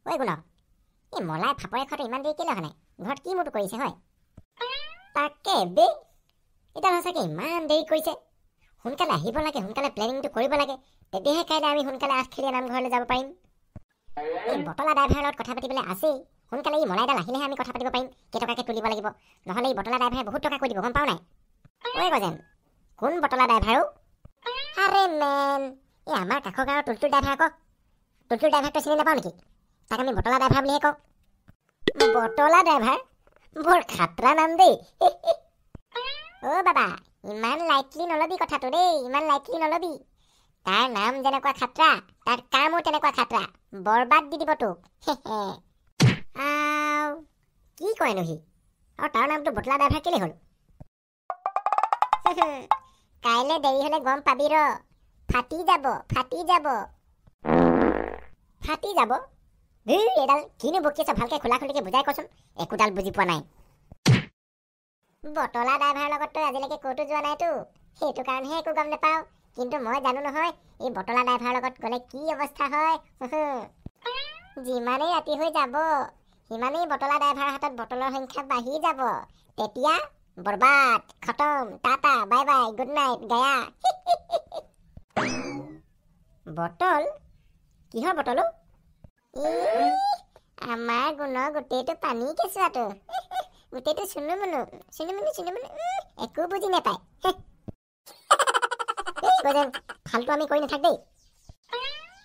ঐ গুণ, এই মলাই ফাপৰে খোৱাটো ইমান দেৰি কেলে হোৱা নাই? ঘৰত কি মোৰটো কৰিছে হয়? তাকে বে, এতিয়া সঁচাকে ইমান দেৰি কৰিছে। সোনকালে আহিব লাগে, সোনকালে প্লেনিংটো কৰিব লাগে, তেতিয়াহে কাইলৈ আমি সোনকালে আঠখেলীয়া নামঘৰলৈ যাব পাৰিম। এই বটলা ড্ৰাইভাৰৰ লগত কথা পাতিবলৈ আছেই। সোনকালে এই মলাইডাল আহিলেহে আমি কথা পাতিব পাৰিম কেইটকাকে তুলিব লাগিব। নহ'লে এই বটলা ড্ৰাইভাৰে বহুত টকা কৈ দিব, গম পাও নাই? ঐ গজেন, কোন বটলা ড্ৰাইভাৰো? আৰে মেন, এই আমাৰ কাষৰ গাঁৱৰ টুলটুল ড্ৰাইভাৰ আকৌ। টুলটুল ড্ৰাইভাৰটো চিনি নাপাওঁ নেকি? তাক আমি বটলা ড্ৰাইভাৰ বুলিহে কওঁ। বটলা ড্ৰাইভাৰ? বৰ খাতৰা নাম দেই। অ' বাবা, ইমান লাইটলি নলবি কথাটো দেই, ইমান লাইটলি নলবি। তাৰ নাম যেনেকুৱা খাতৰা, তাৰ কামো তেনেকুৱা খাতৰা। বৰবাদ দি দিব তোক। কি কয়নো সি? আৰু তাৰ নামটো বটলা ড্ৰাইভাৰ কেলে হ'ল? কাইলৈ দেৰি হলে গম পাবি ৰ। ফাটি যাব, ফাটি যাব। ফাটি যাব? এডাল কিনো বকি আছ? ভালকে খোলা খুলিকে বুজাই কচোন, একোডাল বুজি পোৱা নাই। বটলা ড্ৰাইভাৰৰ লগত তই আজিলৈকে ক'তো যোৱা নাইতো, সেইটো কাৰণেহে একো গম নাপাওঁ। কিন্তু মই জানো নহয়, এই বটলা ড্ৰাইভাৰৰ লগত গ'লে কি অৱস্থা হয়। যিমানেই ৰাতি হৈ যাব, সিমানেই বটলা ড্ৰাইভাৰৰ হাতত বটলৰ সংখ্যা বাঢ়ি যাব। তেতিয়া বৰবাদ, খতম, tata, bye bye, good night, গায়া। বটল? কিহৰ বটলো? আমাৰ গুণৰ গোটেইটো পানী কেঁচুৱাটো। গোটেইটো চুনুমুনু, চুনুমুনু, চুনুমুনু, একো বুজি নাপায়। ফাল্টু আমি কৰি নাথাক দেই।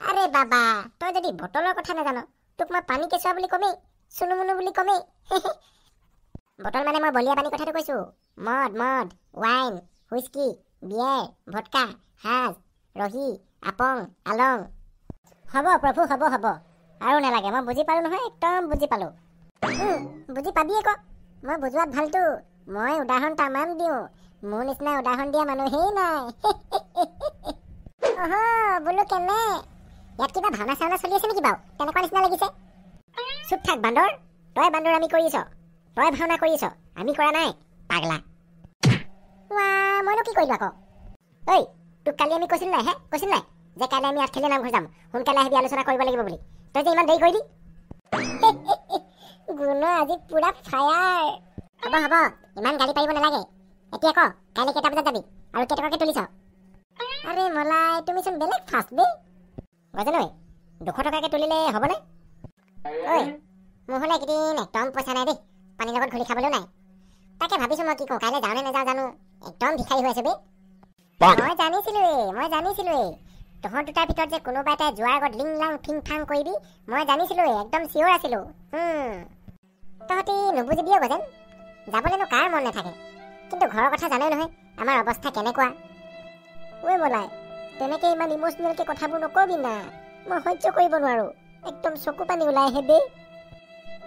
আৰে বাবা, তই যদি বটলৰ কথা নাজান, তোক মই পানী কেঁচুৱা বুলি কমেই, চুনুমুনু বুলি কমেই। বটল মানে মই বলিয়া পানী কথাটো কৈছো। মদ, মদ, ৱাইন, হুইস্কি, বিয়েৰ, ভটকা, হাজ, ৰহি, আপং, আলং। হ'ব প্ৰভু, হ'ব হ'ব, আৰু নালাগে। মই বুজি পালো নহয়, একদম বুজি পালো। বুজি পাবি আকৌ, মই বুজোৱাত ভালতো। মই উদাহৰণ তামাম দিওঁ, মোৰ নিচিনা উদাহৰণ দিয়া মানুহেই নাই। বোলো কেনে, ইয়াত কিবা ভাওনা চাওনা চলি আছে নেকি বাৰু? তেনেকুৱা নিচিনা লাগিছে। চুপ থাক বান্দৰ, তই বান্দৰ আমি কৰিছ, তই ভাওনা কৰিছ, আমি কৰা নাই, পাগলা। মইনো কি কৰিলো আকৌ? ঐ, তোক কালি আমি কৈছিল নাই কৈছিল নাই যে কাইলৈ আমি আঠখেলীয়া নামঘৰ যাম, সোনকালে আহিবি, আলোচনা কৰিব লাগিব বুলি। তই যে ইমান দেৰি কৰিলি। গুণ আজি পুৰা ফায়াৰ। হ'ব হ'ব, ইমান গালি পাৰিব নালাগে। এতিয়া ক, কাইলৈ কেইটা বজাত যাবি আৰু কেইটকাকে তুলিছ? আৰে মলাই, তুমিচোন বেলেগ ফাষ্ট দেই। গজেন ঐ, 200 টকাকে তুলিলে হ'বনে? ঐ, মোৰ হ'লে এইকেইদিন একদম পইচা নাই দেই, পানীৰ লগত ঘূৰি খাবলৈও নাই। তাকে ভাবিছো মই কি কওঁ, কাইলৈ যাওঁ নে নাযাওঁ জানো, একদম ভিখাৰী হৈ আছো বে। মই জানিছিলোৱেই তহঁত দুটাৰ ভিতৰত যে কোনোবা এটাই যোৱাৰ আগত লিং লাং ফিং ফাং কৰিবি, মই জানিছিলোৱেই, একদম চিয়ৰ আছিলো। তহঁতি নুবুজিবিও গজেন, যাবলৈনো কাৰ মন নাথাকে, কিন্তু ঘৰৰ কথা জানে নহয় আমাৰ অৱস্থা কেনেকুৱা। ঐ মলাই, তেনেকে ইমান ইমোচনেলকে কথাবোৰ নকবি না, মই সহ্য কৰিব নোৱাৰো, একদম চকু পানী ওলাই আহে দেই।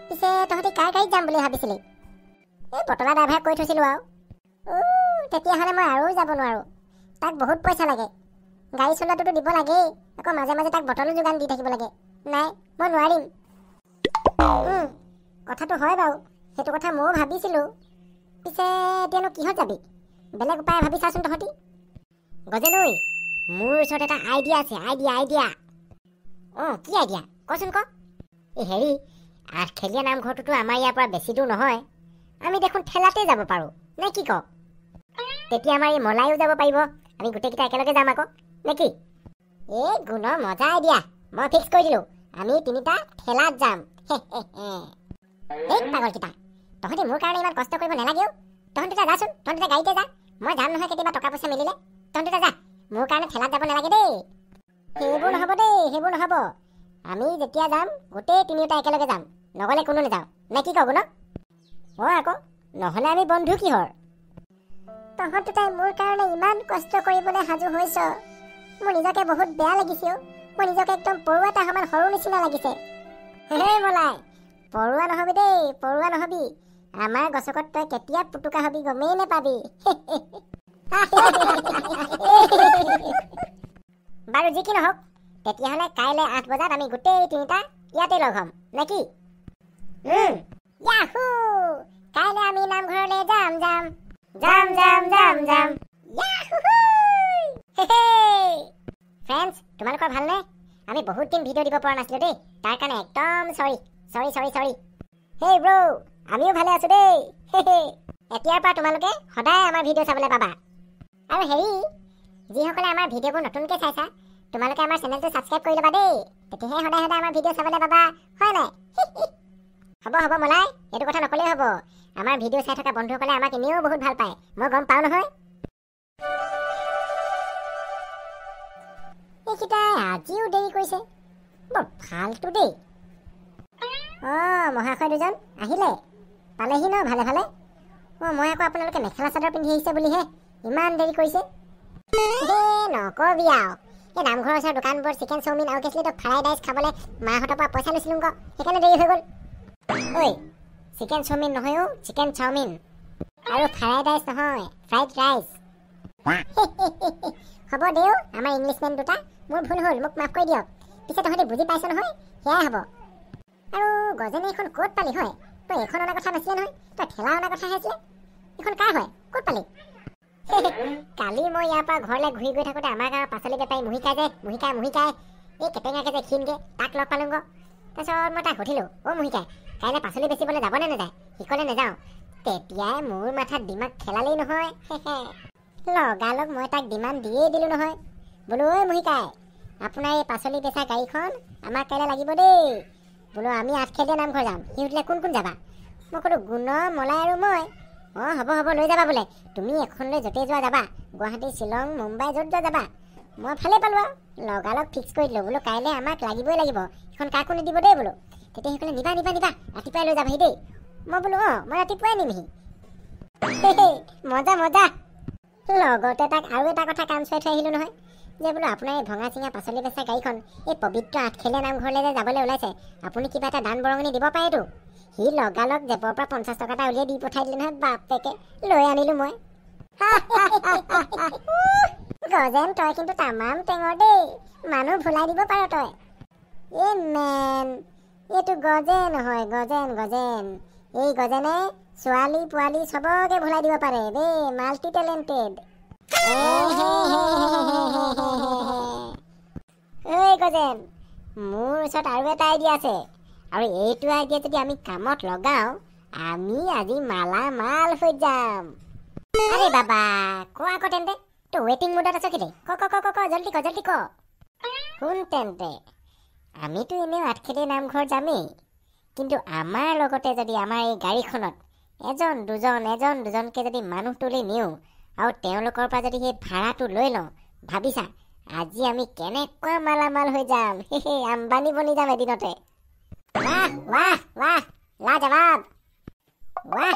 পিছে তহঁতি কাৰ গাড়ীত যাম বুলি ভাবিছিলি? এই বটলা ড্ৰাইভাৰক কৈ থৈছিলো আৰু। তেতিয়াহ'লে মই আৰু যাব নোৱাৰো, তাক বহুত পইচা লাগে, গাড়ী চলোৱাটোতো দিব লাগেই, আকৌ মাজে মাজে তাক বটলো যোগান দি থাকিব লাগে। নাই, মই নোৱাৰিম। কথাটো হয় বাৰু, সেইটো কথা ময়ো ভাবিছিলো। পিছে এতিয়ানো কিহত যাবি? বেলেগ উপায় ভাবি চাচোন তহঁতি। গজেন ঐ, মোৰ ওচৰত এটা আইডিয়া আছে, আইডিয়া। কি আইডিয়া? কচোন ক। এই হেৰি, আঠখেলীয়া নামঘৰটোতো আমাৰ ইয়াৰ পৰা বেছি দূৰ নহয়, আমি দেখোন ঠেলাতে যাব পাৰো, নে কি ক? তেতিয়া আমাৰ এই মলাইও যাব পাৰিব, আমি গোটেইকেইটা একেলগে যাম আকৌ, নে কি? এই গুণৰ মজা আইডিয়া, মই ফিক্স কৰি দিলো, আমি তিনিটা ঠেলাত যাম। এই পাগলকেইটা, তহঁতি মোৰ কাৰণে ইমান কষ্ট কৰিব নালাগেও। তহঁত দুটা যাচোন, তহঁত দুটা গাড়ীতে যা, মই যাম নহয় কেতিয়াবা টকা পইচা মিলিলে। তহঁত দুটা যা, মোৰ কাৰণে ঠেলাত যাব নালাগে দেই। সেইবোৰ নহ'ব দেই, সেইবোৰ নহ'ব। আমি যেতিয়া যাম গোটেই তিনিওটা একেলগে যাম, নগ'লে কোনো নাযাওঁ, নে কি কব ন? আকৌ নহ'লে আমি বন্ধু কিহৰ? তহঁত দুটাই মোৰ কাৰণে ইমান কষ্ট কৰিবলৈ সাজু হৈছ, মোৰ নিজকে বহুত বেয়া লাগিছে। মোৰ নিজকে একদম পৰুৱা এটা সমান সৰু নিচিনা লাগিছে। মলাই, পৰুৱা নহবি দেই, পৰুৱা নহবি। আমাৰ গছকত তই কেতিয়া পুতুকা হবি গমেই নেপাবি। বাৰু যি কি নহওক, তেতিয়াহ'লে কাইলৈ 8 বজাত আমি গোটেই তিনিটা ইয়াতে লগ হ'ম, নে কি? ইয়াহু! কাইলৈ আমি নামঘৰলৈ যাম। ফ্ৰেণ্ডছ, তোমালোকৰ ভালনে? আমি বহুত দিন ভিডিঅ' দিব পৰা নাছিলোঁ দেই, তাৰ কাৰণে একদম চৰি। হেই ব্ৰ, আমিও ভালে আছোঁ দেই। এতিয়াৰ পৰা তোমালোকে সদায় আমাৰ ভিডিঅ' চাবলৈ পাবা। আৰু হেৰি, যিসকলে আমাৰ ভিডিঅ'বোৰ নতুনকৈ চাইছা, তোমালোকে আমাৰ চেনেলটো ছাবস্ক্ৰাইব কৰি ল'বা দেই, তেতিয়াহে সদায় আমাৰ ভিডিঅ' চাবলৈ পাবা, হয় নাই? হ'ব মলাই, এইটো কথা নকলেই হ'ব। আমাৰ ভিডিঅ' চাই থকা বন্ধুসকলে আমাক এনেও বহুত ভাল পায়, মই গম পাওঁ নহয়। এইকেইটাই আজিও দেৰি কৰিছে, বৰ ফাল্টু দেই। মহাশয় দুজন আহিলে, পালেহি ন ভালে ভালে? মই আকৌ আপোনালোকে মেখেলা চাদৰ পিন্ধি আহিছে বুলিহে ইমান দেৰি কৰিছে। নকবি আৰু, এই নামঘৰৰ ওচৰৰ দোকানবোৰ চিকেন চাওমিন আৰু কেছলিটো ফ্ৰাইড ৰাইচ খাবলৈ মাহঁতৰ পৰা পইচা লৈছিলোঁ আকৌ, সেইকাৰণে দেৰি হৈ গ'ল। ঐ, চিকেন চাওমিন নহয়, চিকেন চাওমিন, আৰু ফ্ৰাইড ৰাইচ নহয়, ফ্ৰাইড ৰাইচ। হ'ব দেও, আমাৰ ইংলিছমেন দুটা, মোৰ ভুল হ'ল, মোক মাফ কৰি দিয়ক। পিছে তহঁতি বুজি পাইছ নহয়, সেয়াই হ'ব। আৰু গজেনে এইখন ক'ত পালি হয়? তই এইখন অনা কথা নাছিলে নহয়, তই ঠেলা অনা কথাহে আছিলে। এইখন কাৰ হয়, ক'ত পালি? কালি মই ইয়াৰ পৰা ঘৰলৈ ঘূৰি গৈ থাকোঁতে আমাৰ গাঁৱৰ পাচলি বেপাৰী মুহিকাই এই কেটেঙাকে যে ক্ষীণকে, তাক লগ পালোঁগ। তাৰপিছত মই তাক সুধিলোঁ, মুহিকাই, কাইলৈ পাচলি বেচিবলৈ যাবনে নাযায়? সি ক'লে নাযাওঁ। তেতিয়াই মোৰ মাথাত দিমাগ খেলালেই নহয়। লগালগ মই তাক ডিমাণ্ড দিয়েই দিলোঁ নহয়, বোলো ঐ মুহিকাই, আপোনাৰ এই পাচলি বেচা গাড়ীখন আমাক কাইলৈ লাগিব দেই। বোলো আমি আঠখেলীয়া নামঘৰ যাম। সি সুধিলে কোন কোন যাবা? মই ক'লোঁ গুণ, মলাই আৰু মই। হ'ব লৈ যাবা বোলে, তুমি এখন লৈ য'তেই যোৱা যাবা, গুৱাহাটী, শ্বিলং, মুম্বাই য'ত যোৱা যাবা। মই ভালে পালোঁ আৰু লগালগ ফিক্স কৰি দিলোঁ, বোলো কাইলৈ আমাক লাগিবই লাগিব, সেইখন কাকো নিদিব দেই বোলো। তেতিয়া সি ক'লে নিবা ৰাতিপুৱাই লৈ যাবাহি দেই। মই বোলো মই ৰাতিপুৱাই নিমহি। মজা। লগতে তাক আৰু এটা কথা কাম চোৱাই থৈ আহিলোঁ নহয়, যে বোলো আপোনাৰ এই ভঙা চিঙা পাচলি বেচা গাড়ীখন এই পবিত্ৰ আঠখেলীয়া নামঘৰলৈ যে যাবলৈ ওলাইছে, আপুনি কিবা এটা দান বৰঙণি দিব পাৰেতো। সি লগালগ জেপৰ পৰা 50 টকা এটা উলিয়াই দি পঠাই দিলে নহয়, বাপেকে লৈ আনিলোঁ মই। গজেন, তই কিন্তু তামাম টেঙৰ দেই, মানুহ ভুলাই দিব পাৰ তই। এইটো গজেন হয়, গজেন। এই গজেনে ছোৱালী পোৱালী চবকে ভুলাই দিব পাৰে দেই, মাল্টি টেলেণ্টেড। এই গজেন, মোৰ ওচৰত আৰু এটা আইডিয়া আছে, আৰু এইটো আইডিয়া যদি আমি কামত লগাওঁ, আমি আজি মাল হৈ যাম। আৰে বাবা, কোৱা আকৌ তেন্তে, তই ৱেটিং মুডত আছ কেলে? ক জল্দি ক। শুন তেন্তে, আমিতো এনেও আঠখেলীয়া নামঘৰ যামেই, কিন্তু আমাৰ লগতে যদি আমাৰ এই গাড়ীখনত এজন দুজনকৈ যদি মানুহ তুলি নিওঁ, আৰু তেওঁলোকৰ পৰা যদি সেই ভাড়াটো লৈ লওঁ, ভাবিছা আজি আমি কেনেকুৱা মালামাল হৈ যাম। আম্বানী বনি যাম এদিনতে। वाह लाजवाब, वाह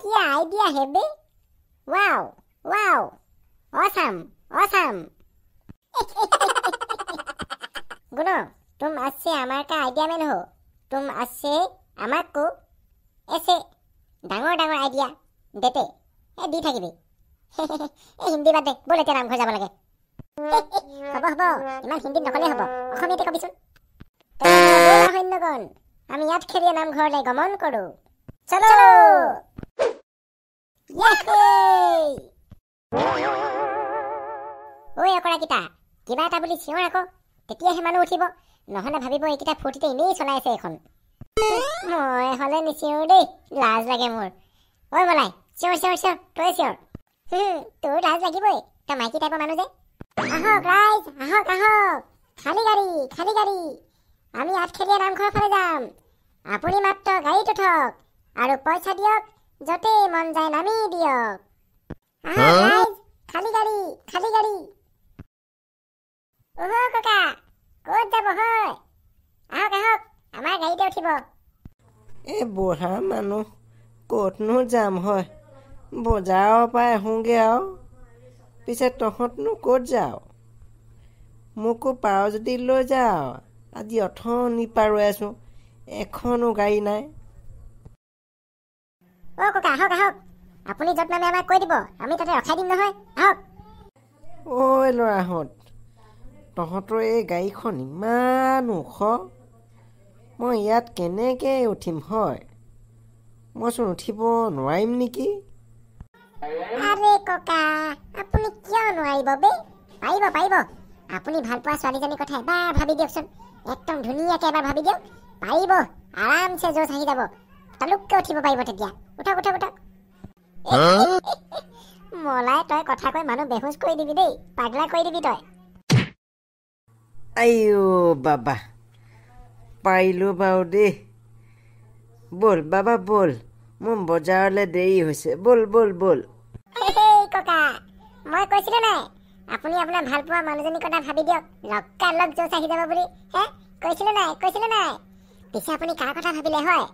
क्या आइडिया है बे, वाओ ऑसम। गुनो, तुम आज से हमारे का आइडिया मैन हो, तुम आज से हमारे को ऐसे डांगोर आइडिया देते दी থাকিবি। হিন্দী বাদে বলে এতিয়া নামঘৰ যাব লাগে। হ'ব ইমান হিন্দীত নকলে হ'ব, অসমীয়াতে কবিচোন। সৈন্যগণ, আমি আঠখেলীয়া নামঘৰলৈ গমন কৰো, চলো। ঐ অকৰাকেইটা, কিবা এটা বুলি চিঞৰ আকৌ, তেতিয়াহে মানুহ উঠিব, নহলে ভাবিব এইকেইটা ফূৰ্তিতে এনেই চলাই আছে এখন। মই হলে নিচিঞৰো দেই, লাজ লাগে মোৰ। ঐ বলাই, চিঞৰ তই চিঞৰ। তোৰ লাজ লাগিবই, তই মাইকী টাইপৰ মানুহ যে। আহক ৰাইজ, আহক, খালী গাড়ী, আমি আঠখেলীয়া নামঘৰৰ ফালে যাম। আপুনি মাত্ৰ গাড়ীত উঠক আৰু পইচা দিয়ক, য'তেই মন যায় নামি দিয়ক। আহক ৰাইজ, খালী গাড়ী। ককা, ক'ত যাব হয়? আহক, আমাৰ গাড়ীতে উঠিব। এই বুঢ়া মানুহ ক'তনো যাম হয়, বজাৰৰ পৰা আহোঁগৈ আৰু। পিছে তহঁতনো ক'ত যাওঁ? মোকো পাৰ যদি লৈ যাওঁ, আজি অথনিৰ পৰা ৰৈ আছোঁ, এখনো গাড়ী নাই। ককা আহক, আপুনি য'ত নামে আমাক কৈ দিব, আমি তাতে ৰখাই দিম নহয়, আহক। ঐ ল'ৰাহঁত, তহঁতৰ এই গাড়ীখন ইমান ওখ, মই ইয়াত কেনেকৈ উঠিম হয়? মইচোন উঠিব নোৱাৰিম নেকি? আৰে ককা, আপুনি কিয় নোৱাৰিব বে? পাৰিব, আপুনি ভাল পোৱা ছোৱালীজনীৰ কথা এবাৰ ভাবি দিয়কচোন। একদম ধুনীয়াকৈ এবাৰ ভাবি দিয়ক, পাৰিব আৰামছে জোচ আহি যাব, তালুককৈ উঠিব পাৰিব তেতিয়া। উঠক উঠক উঠক। মলাই তই কথা কৈ মানুহ বেহুচ কৰি দিবি দেই, পাগলা কৰি দিবি তই। আইও বাবা, পাৰিলোঁ বাৰু দেই। ব'ল বাবা ব'ল, মোৰ বজাৰলৈ দেৰি হৈছে, ব'ল ব'ল ব'ল। ককা, মই কৈছিলো নাই আপুনি আপোনাৰ ভাল পোৱা মানুহজনীৰ কথা ভাবি দিয়ক, লগ জোচ আহি যাব বুলি। হে কৈছিলো নাই পিছে আপুনি কাৰ কথা ভাবিলে হয়?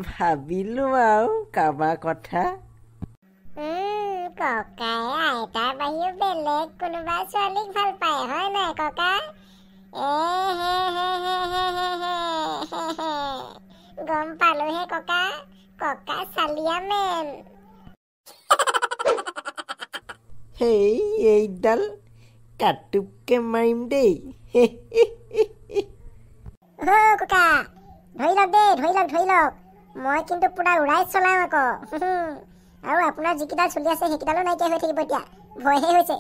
ভাবিলোঁ আৰু কাৰোবাৰ কথা। ককাই আইতাৰ বাহিৰেও বেলেগ কোনোবা ছোৱালীক ভাল পায় হয় নাই ককা? গম পালোহে ককা, ককা চালিয়া মেন। হেই এইডাল কাটুপকে মাৰিম দেই। ককা ধৰি লওক দেই, ধৰি লওক। মই কিন্তু পুৰা উৰাই চলাম আকৌ। আৰু আপোনাৰ যিকেইডাল চলি আছে সেইকেইডালো নাইকিয়া হৈ থাকিব এতিয়া, ভয়হে হৈছে।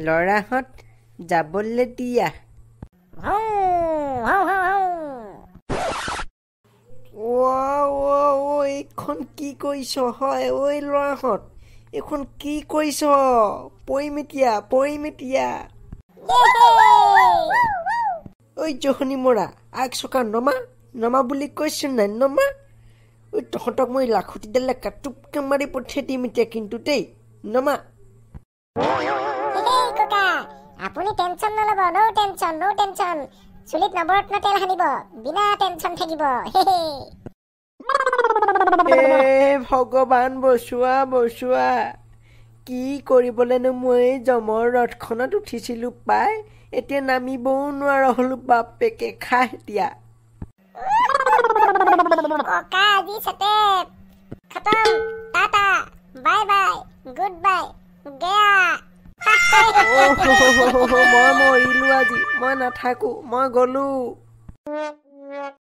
ল'ৰাহঁত যাবলৈ দিয়া। এইখন কি কৰিছ হয় ঐ ল'ৰাহঁত, এইখন কি কৰিছ? পৰিম এতিয়া। ঐ জহনি মৰা, আগ চকা নমা বুলি কৈছো নাই, নমা। ঐ তহঁতক মই লাখুটিডালে কাটুপকে মাৰি পঠিয়াই দিম এতিয়া কিন্তু দেই, নমা। ককা আপুনি টেনচন নল'ব, no টেনচন। চুলিত নৱৰত্ন তেল সানিব, বিনা টেনচন থাকিব। ভগৱান বচোৱা, কি কৰিবলেনো মই জমৰ ৰথখনত উঠিছিলো পাই, এতিয়া নামিবও নোৱাৰা হলো। বাপেকে খা এতিয়া। ককা আজি চেটেপ খতম, tata bye bye, good bye, Gaya. মই মৰিলো আজি, মই নাথাকো, মই গলো।